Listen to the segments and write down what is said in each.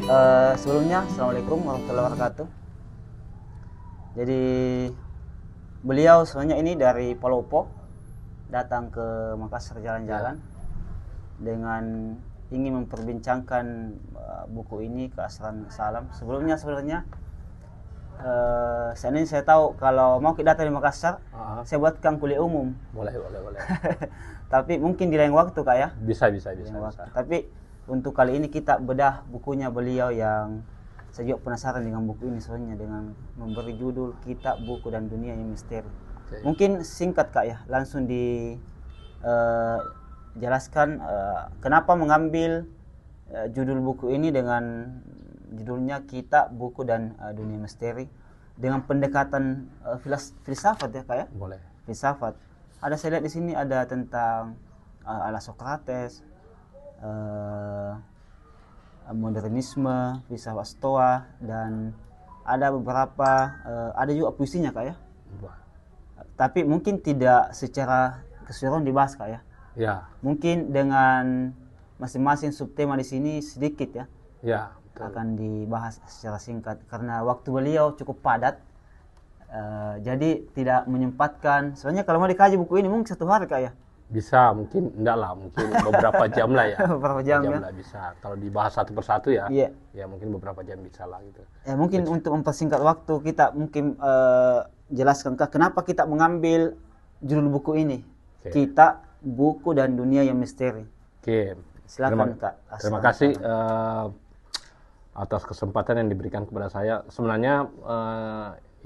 Sebelumnya, Assalamualaikum warahmatullahi wabarakatuh. Jadi, beliau sebenarnya ini dari Palopo, datang ke Makassar jalan-jalan dengan ingin memperbincangkan buku ini ke Asran Salam. Sebelumnya sebenarnya, saya tahu kalau mau kita datang di Makassar, saya buatkan kuliah umum. Boleh. Tapi mungkin di lain waktu, Kak, ya? Bisa. Tapi untuk kali ini kita bedah bukunya beliau yang saya juga penasaran dengan buku ini sebenarnya, dengan memberi judul Kitab Buku dan Dunia yang Misteri. Okay. Mungkin singkat, Kak, ya, langsung dijelaskan kenapa mengambil judul buku ini dengan judulnya Kitab Buku dan Dunia Misteri dengan pendekatan filsafat, ya, Kak, ya? Boleh. Filsafat. Ada, saya lihat di sini ada tentang ala Sokrates, modernisme, filsafat Stoa, dan ada beberapa ada juga puisinya, Kak, ya. Tapi mungkin tidak secara keseluruhan dibahas, Kak, ya. Ya. Mungkin dengan masing-masing subtema di sini sedikit, ya. Ya. Betul. Akan dibahas secara singkat karena waktu beliau cukup padat. Jadi tidak menyempatkan. Sebenarnya kalau mau dikaji buku ini mungkin 1 hari, Kak, ya. Bisa, mungkin enggak lah, mungkin beberapa jam lah ya. Beberapa jam ya. Lah bisa. Kalau dibahas satu persatu ya, Iya. ya mungkin beberapa jam bisa lah gitu. Ya mungkin untuk mempersingkat waktu kita mungkin jelaskan, Kak, kenapa kita mengambil judul buku ini. Okay. Kitab Buku dan Dunia yang Misteri. Oke. Silakan, Kak. Terima kasih atas kesempatan yang diberikan kepada saya. Sebenarnya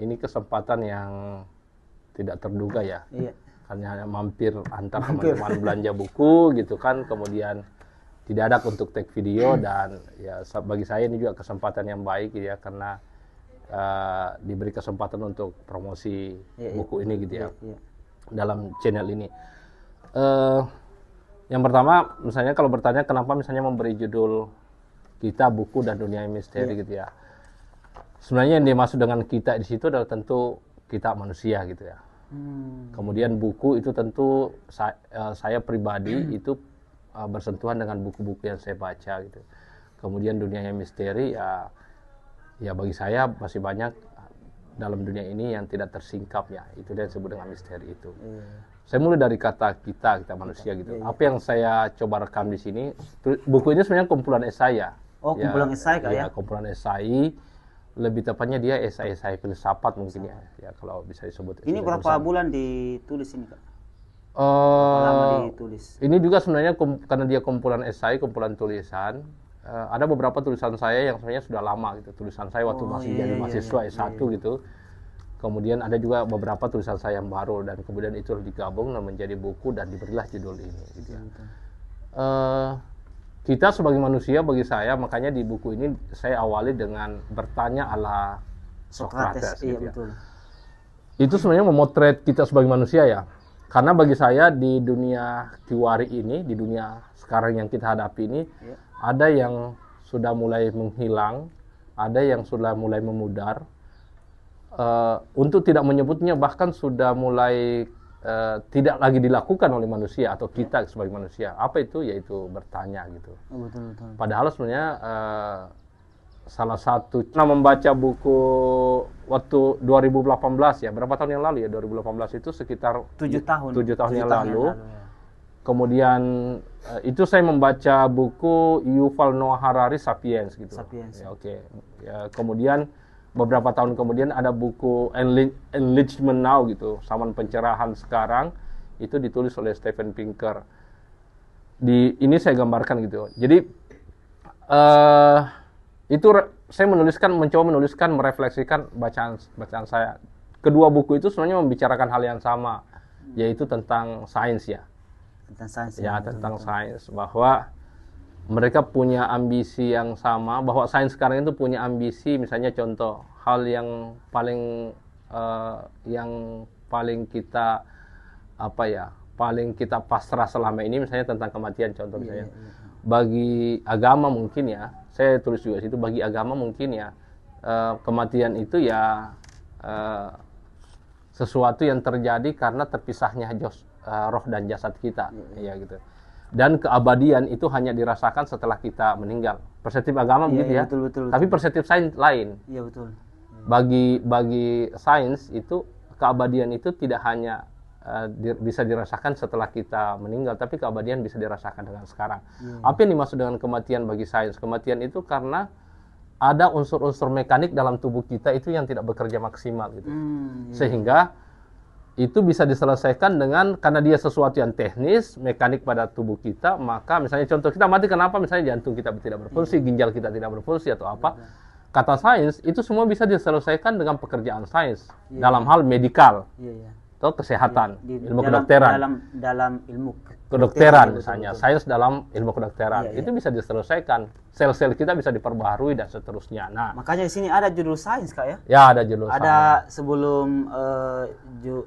ini kesempatan yang tidak terduga ya. Iya. Hanya mampir antar teman-teman belanja buku gitu kan, kemudian tidak ada untuk take video, dan ya bagi saya ini juga kesempatan yang baik gitu ya, karena diberi kesempatan untuk promosi buku ini gitu ya, dalam channel ini. Yang pertama, misalnya kalau bertanya kenapa misalnya memberi judul Kitab Buku dan Dunia Misteri gitu ya. Sebenarnya yang dimaksud dengan kita di situ adalah tentu kita manusia gitu ya. Kemudian buku itu tentu saya pribadi itu bersentuhan dengan buku-buku yang saya baca gitu. Kemudian dunia yang misteri ya bagi saya masih banyak dalam dunia ini yang tidak tersingkap ya. Itu dia disebut dengan misteri itu. Saya mulai dari kata kita manusia gitu. Apa yang saya coba rekam di sini, buku ini sebenarnya kumpulan esai ya. Oh, kumpulan esai, Kak, ya? Kumpulan esai. Lebih tepatnya dia esai filsafat mungkin ya kalau bisa disebut. Ini berapa bulan ditulis ini, Kak? Lama ditulis. Ini juga sebenarnya karena dia kumpulan esai, kumpulan tulisan. Ada beberapa tulisan saya yang sebenarnya sudah lama gitu. Tulisan saya waktu masih jadi mahasiswa S1 gitu. Kemudian ada juga beberapa tulisan saya yang baru, dan kemudian itu digabung dan menjadi buku dan diberilah judul ini gitu ya. Kita sebagai manusia, bagi saya, makanya di buku ini saya awali dengan bertanya ala Sokrates. Iya, gitu ya. betul. Itu sebenarnya memotret kita sebagai manusia ya. Karena bagi saya di dunia kiwari ini, di dunia sekarang yang kita hadapi ini, ada yang sudah mulai menghilang, ada yang sudah mulai memudar. Untuk tidak menyebutnya bahkan sudah mulai tidak lagi dilakukan oleh manusia atau kita sebagai manusia. Apa itu? Yaitu bertanya gitu. Betul. Padahal sebenarnya salah satu membaca buku waktu 2018 ya, berapa tahun yang lalu ya, 2018 itu sekitar 7 tahun. 7 tahun yang lalu. Kemudian itu saya membaca buku Yuval Noah Harari Sapiens gitu. Sapiens. Ya, oke. Ya, kemudian beberapa tahun kemudian ada buku Enlightenment Now gitu, zaman pencerahan sekarang, itu ditulis oleh Steven Pinker. Ini saya gambarkan gitu. Jadi itu saya mencoba menuliskan, merefleksikan bacaan saya. Kedua buku itu sebenarnya membicarakan hal yang sama, yaitu tentang sains ya. Tentang sains. Ya, tentang sains, bahwa mereka punya ambisi yang sama, bahwa sains sekarang itu punya ambisi, misalnya contoh hal yang paling kita paling kita pasrah selama ini, misalnya tentang kematian, contoh misalnya. Bagi agama mungkin ya, saya tulis juga situ, bagi agama mungkin ya kematian itu ya sesuatu yang terjadi karena terpisahnya roh dan jasad kita, ya gitu. dan keabadian itu hanya dirasakan setelah kita meninggal. Perspektif agama begitu ya. Betul. Tapi perspektif sains lain. Iya betul. Bagi sains itu keabadian itu tidak hanya bisa dirasakan setelah kita meninggal, tapi keabadian bisa dirasakan dengan sekarang. Apa yang dimaksud dengan kematian bagi sains? Kematian itu karena ada unsur-unsur mekanik dalam tubuh kita itu yang tidak bekerja maksimal gitu. Sehingga itu bisa diselesaikan dengan, karena dia sesuatu yang teknis, mekanik pada tubuh kita, maka misalnya contoh kita mati kenapa? Misalnya jantung kita tidak berfungsi, ginjal kita tidak berfungsi atau apa. Kata sains, itu semua bisa diselesaikan dengan pekerjaan sains dalam hal medikal atau kesehatan, ilmu kedokteran. Dalam ilmu kedokteran misalnya, sains dalam ilmu kedokteran. Itu bisa diselesaikan. Sel-sel kita bisa diperbaharui dan seterusnya. Nah, makanya di sini ada judul sains, Kak ya? Ya, ada judul sains. Ada sebelum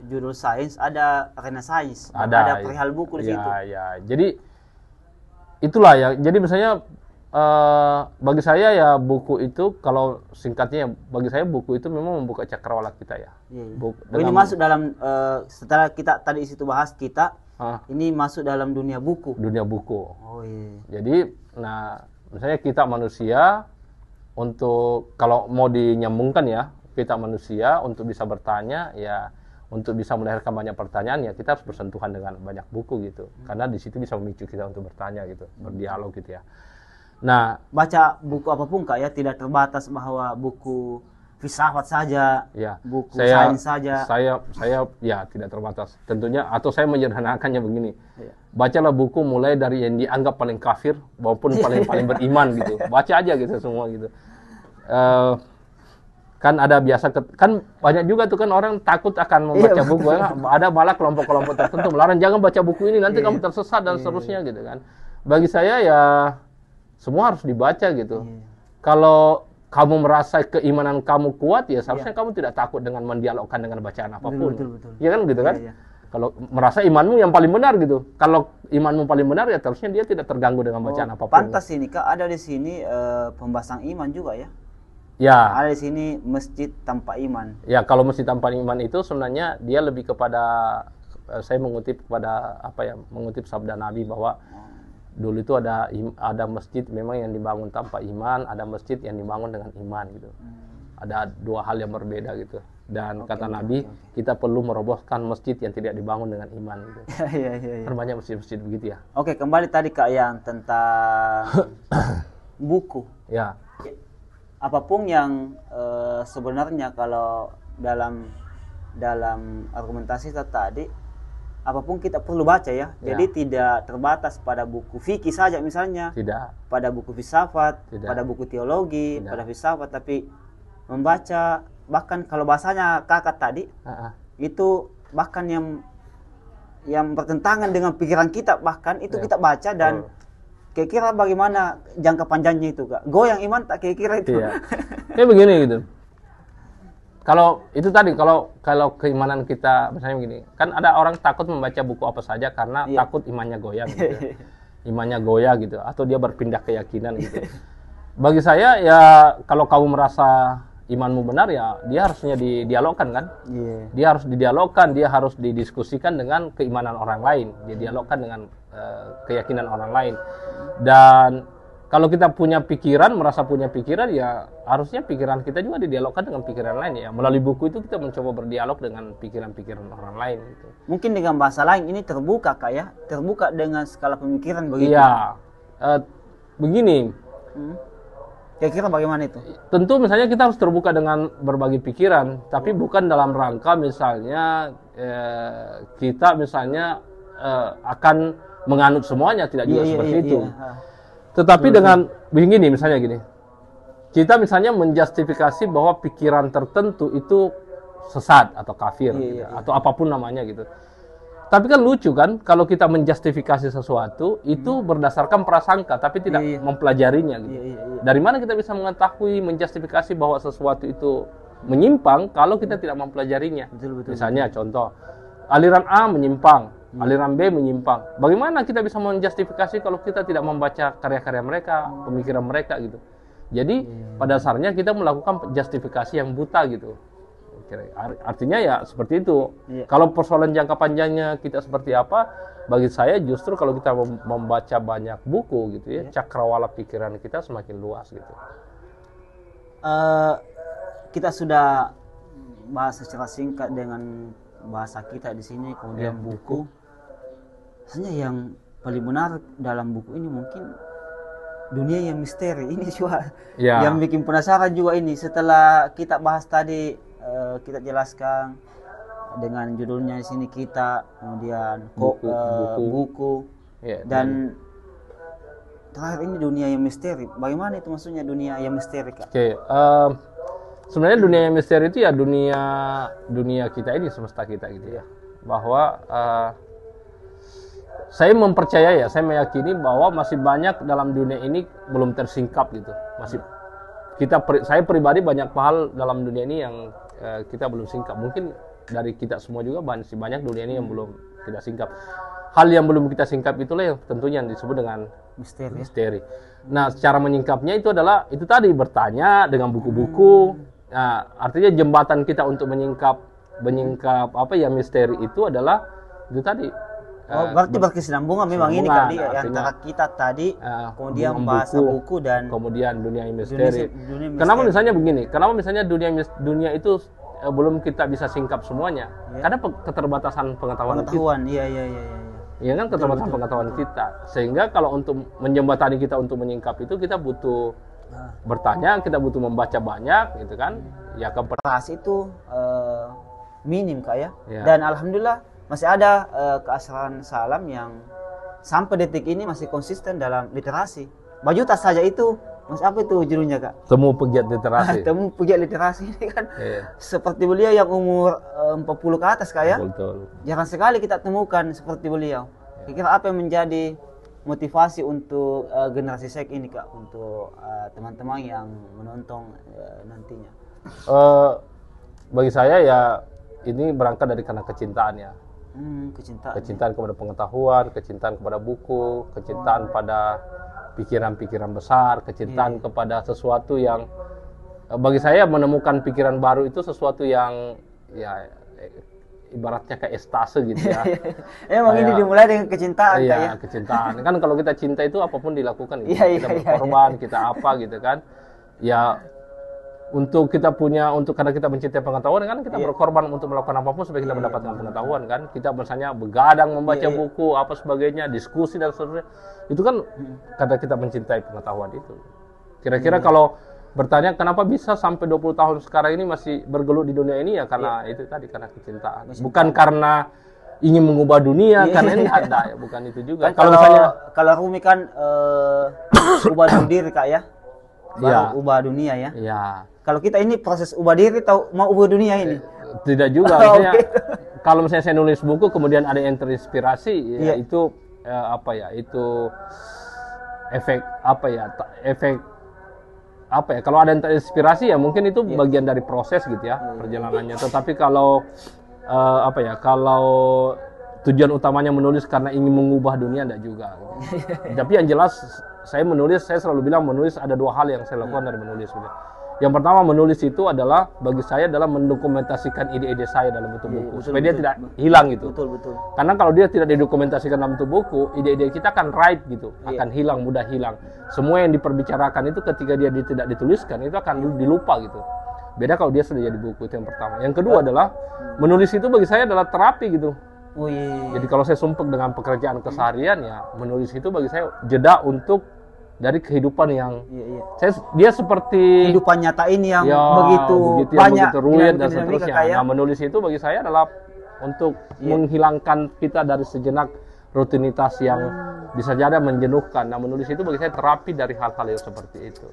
judul sains, ada arena sains. Ada perihal buku di situ. Ya. Jadi itulah ya. Jadi misalnya bagi saya ya buku itu, kalau singkatnya bagi saya buku itu memang membuka cakrawala kita ya. Ini masuk dalam setelah kita tadi di situ bahas kita, ini masuk dalam dunia buku. Dunia buku. Oh iya. Jadi, nah misalnya kita manusia, untuk kalau mau dinyambungkan ya, kita manusia untuk bisa bertanya ya, untuk bisa melahirkan banyak pertanyaan ya kita harus bersentuhan dengan banyak buku gitu. Karena di situ bisa memicu kita untuk bertanya gitu, berdialog gitu ya. Nah, baca buku apapun Kak ya, tidak terbatas bahwa buku filsafat saja, buku sains saja. Saya ya tidak terbatas tentunya, atau saya menyederhanakannya begini. Bacalah buku mulai dari yang dianggap paling kafir maupun paling beriman gitu. Baca aja gitu semua gitu. Kan ada biasa kan banyak juga tuh kan orang takut akan membaca buku ya. Ada malah kelompok-kelompok tertentu melarang jangan baca buku ini nanti kamu tersesat dan seterusnya gitu kan. Bagi saya ya semua harus dibaca gitu. Kalau kamu merasa keimanan kamu kuat ya seharusnya kamu tidak takut dengan mendialogkan dengan bacaan apapun. Betul. Iya kan gitu kan? Kalau merasa imanmu yang paling benar gitu. Kalau imanmu paling benar ya harusnya dia tidak terganggu dengan bacaan apapun. Pantas ini Kak, ada di sini pembahasan iman juga ya. Ya. Ada di sini masjid tanpa iman. Ya, kalau masjid tanpa iman itu sebenarnya dia lebih kepada saya mengutip kepada mengutip sabda Nabi bahwa dulu itu ada masjid memang yang dibangun tanpa iman, ada masjid yang dibangun dengan iman gitu. Ada dua hal yang berbeda gitu. Dan kata Nabi, kita perlu merobohkan masjid yang tidak dibangun dengan iman gitu. Iya. Kan banyak masjid-masjid begitu ya. Oke, kembali tadi Kak yang tentang buku. Ya. Apapun yang sebenarnya kalau dalam argumentasi tadi, apapun kita perlu baca ya. Jadi tidak terbatas pada buku fikih saja misalnya. Tidak. Pada buku filsafat, pada buku teologi, pada filsafat, tapi membaca bahkan kalau bahasanya Kakak tadi itu bahkan yang bertentangan dengan pikiran kita, bahkan itu kita baca dan kira-kira bagaimana jangka panjangnya itu Kak. Goyang iman tak kira-kira itu. Kayak begini gitu. Kalau itu tadi kalau keimanan kita misalnya begini, kan ada orang takut membaca buku apa saja karena takut imannya goyah gitu. Imannya goyah gitu atau dia berpindah keyakinan gitu. Bagi saya ya kalau kamu merasa imanmu benar ya dia harusnya didialogkan kan. Dia harus didialogkan, dia harus didiskusikan dengan keimanan orang lain, didialogkan dengan keyakinan orang lain. Dan kalau kita merasa punya pikiran ya harusnya pikiran kita juga didialogkan dengan pikiran lain ya. Melalui buku itu kita mencoba berdialog dengan pikiran-pikiran orang lain gitu. Mungkin dengan bahasa lain ini terbuka Kak ya, terbuka dengan skala pemikiran begitu. Iya. Begini. Kira-kira bagaimana itu? Tentu misalnya kita harus terbuka dengan berbagai pikiran, tapi bukan dalam rangka misalnya kita misalnya akan menganut semuanya, tidak juga seperti itu. Tetapi dengan begini misalnya gini, kita misalnya menjustifikasi bahwa pikiran tertentu itu sesat atau kafir atau apapun namanya gitu. Tapi kan lucu kan kalau kita menjustifikasi sesuatu itu berdasarkan prasangka tapi tidak mempelajarinya gitu. Dari mana kita bisa mengetahui menjustifikasi bahwa sesuatu itu menyimpang kalau kita tidak mempelajarinya? Misalnya contoh, aliran A menyimpang, aliran B menyimpang. Bagaimana kita bisa menjustifikasi kalau kita tidak membaca karya-karya mereka, pemikiran mereka gitu. Jadi pada dasarnya kita melakukan justifikasi yang buta gitu. Artinya ya seperti itu. Iya. Kalau persoalan jangka panjangnya kita seperti apa, bagi saya justru kalau kita membaca banyak buku gitu ya, cakrawala pikiran kita semakin luas gitu. Kita sudah bahas secara singkat dengan bahasa kita di sini, kemudian buku. Sebenarnya yang paling menarik dalam buku ini mungkin dunia yang misteri ini juga yang bikin penasaran juga ini. Setelah kita bahas tadi, kita jelaskan dengan judulnya di sini kita, kemudian buku. Dan terakhir ini dunia yang misteri. Bagaimana itu maksudnya dunia yang misteri, Kak? Sebenarnya dunia yang misteri itu ya dunia kita ini, semesta kita gitu ya. Bahwa saya mempercaya saya meyakini bahwa masih banyak dalam dunia ini belum tersingkap gitu. Saya pribadi banyak hal dalam dunia ini yang kita belum singkap. Mungkin dari kita semua juga masih banyak dunia ini yang belum tidak singkap. Hal yang belum kita singkap itulah yang tentunya disebut dengan misteri. Nah, cara menyingkapnya itu adalah itu tadi, bertanya dengan buku-buku. Nah, artinya jembatan kita untuk menyingkap apa ya misteri itu adalah itu tadi. Berarti berkesinambungan memang ini tadi antara kita tadi, kemudian bahasa buku dan kemudian dunia misteri. Kenapa misalnya begini? Kenapa misalnya dunia itu belum kita bisa singkap semuanya? Karena keterbatasan pengetahuan kita. Iya kan, keterbatasan pengetahuan kita. Sehingga kalau untuk menjembatani kita untuk menyingkap itu, kita butuh bertanya, kita butuh membaca banyak gitu kan. Ya keras itu minim, Kak ya. Dan alhamdulillah masih ada keasrahan Salam yang sampai detik ini masih konsisten dalam literasi. Baju tas saja itu, Mas, apa itu judulnya, Kak? Temu pegiat literasi. Temu pegiat literasi ini kan seperti beliau yang umur 40 ke atas, Kak ya. Betul. Jarang sekali kita temukan seperti beliau. Kira-kira apa yang menjadi motivasi untuk generasi sek ini, Kak, untuk teman-teman yang menonton nantinya? Bagi saya ya ini berangkat dari karena kecintaan ya. Kecintaan kepada pengetahuan, kecintaan kepada buku, kecintaan pada pikiran-pikiran besar, kecintaan kepada sesuatu yang bagi saya menemukan pikiran baru itu sesuatu yang ya ibaratnya kayak ekstase gitu ya. Emang ini dimulai dengan kecintaan, iya, ya? Kecintaan. Kan kalau kita cinta itu apapun dilakukan gitu. Kita berkorban, kita apa gitu kan. Ya karena kita mencintai pengetahuan kan, kita berkorban untuk melakukan apapun supaya kita mendapatkan pengetahuan kan. Kita misalnya begadang membaca buku apa sebagainya, diskusi dan seterusnya. Itu kan karena kita mencintai pengetahuan itu. Kira-kira kalau bertanya kenapa bisa sampai 20 tahun sekarang ini masih bergelut di dunia ini, ya karena itu tadi, karena kecintaan. Bukan karena ingin mengubah dunia, karena ini ada ya, bukan itu juga. Kan kalau Rumi kan ubah diri, Kak ya. Baru ubah dunia ya. Iya. Kalau kita ini proses ubah diri atau mau ubah dunia ini? Tidak juga. Maksudnya, kalau misalnya saya nulis buku kemudian ada yang terinspirasi, ya itu itu efek kalau ada yang terinspirasi ya mungkin itu bagian dari proses gitu ya perjalanannya. Tetapi kalau kalau tujuan utamanya menulis karena ingin mengubah dunia, enggak juga. Tapi yang jelas saya selalu bilang menulis ada dua hal yang saya lakukan dari menulis. Yang pertama, menulis itu adalah bagi saya adalah mendokumentasikan ide-ide saya dalam bentuk buku supaya dia tidak hilang gitu. Betul. Karena kalau dia tidak didokumentasikan dalam bentuk buku, ide-ide kita akan gitu, akan hilang, mudah hilang. Semua yang diperbicarakan itu ketika dia tidak dituliskan itu akan dilupa gitu. Beda kalau dia sudah jadi buku, itu yang pertama. Yang kedua adalah menulis itu bagi saya adalah terapi gitu. Jadi kalau saya sumpek dengan pekerjaan keseharian, ya menulis itu bagi saya jeda untuk dari kehidupan yang dia seperti kehidupan nyata ini yang begitu banyak, begitu ruwet dan seterusnya. Nah, menulis itu bagi saya adalah untuk menghilangkan kita dari sejenak rutinitas yang bisa jadi menjenuhkan. Nah, menulis itu bagi saya terapi dari hal-hal yang seperti itu.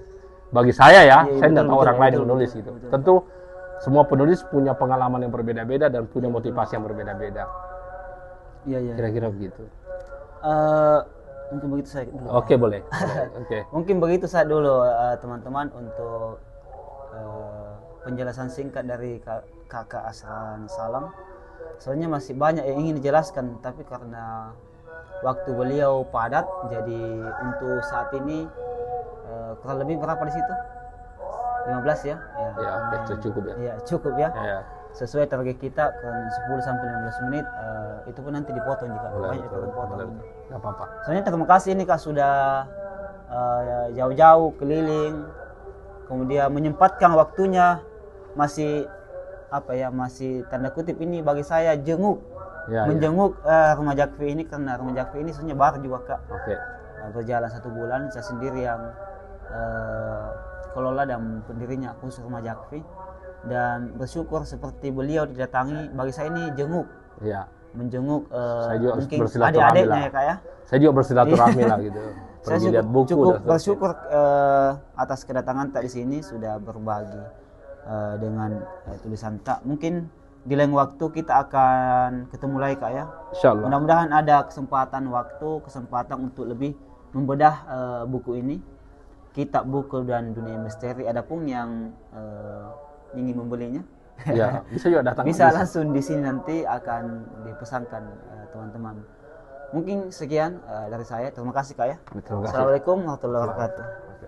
Bagi saya ya, saya tidak tahu orang lain yang menulis gitu. Tentu semua penulis punya pengalaman yang berbeda-beda dan punya motivasi yang berbeda-beda. Kira-kira begitu. Mungkin begitu saya dulu. Oke, boleh. Mungkin begitu saya dulu teman-teman untuk penjelasan singkat dari Kakak Asran Salam. Soalnya masih banyak yang ingin dijelaskan, tapi karena waktu beliau padat, jadi untuk saat ini kurang lebih berapa di situ? 15 ya? Itu cukup ya. Iya, cukup ya. sesuai target kita kan 10 sampai 15 menit, itu pun nanti dipotong jika Boleh, banyak betul, potong. betul. Nggak apa-apa. Soalnya terima kasih ini Kak sudah jauh-jauh keliling, kemudian menyempatkan waktunya, masih apa ya, masih tanda kutip ini bagi saya jenguk, Ya, menjenguk Rumah Jakfi ini, karena Rumah Jakfi ini sebenarnya baru juga Kak. Oke. Berjalan 1 bulan, saya sendiri yang kelola dan pendirinya khusus Rumah Jakfi, dan bersyukur seperti beliau didatangi, bagi saya ini jenguk, Ya. menjenguk Saya juga mungkin bersilaturahmi adik-adiknya lah. ya Kak ya. Saya juga bersilaturahmi lah gitu. Saya Pergi lihat buku cukup dan seterusnya. bersyukur atas kedatangan tak di sini, sudah berbagi dengan tulisan tak. Mungkin di lain waktu kita akan ketemu lagi Kak ya. Insyaallah. Mudah-mudahan ada kesempatan untuk lebih membedah buku ini, Kitab Buku dan Dunia Misteri. Adapun yang ingin membelinya, Ya, bisa juga datang. bisa langsung di sini, nanti akan dipesankan teman-teman. Mungkin sekian dari saya. Terima kasih Kak ya. Terima kasih. Assalamualaikum warahmatullahi wabarakatuh. Oke.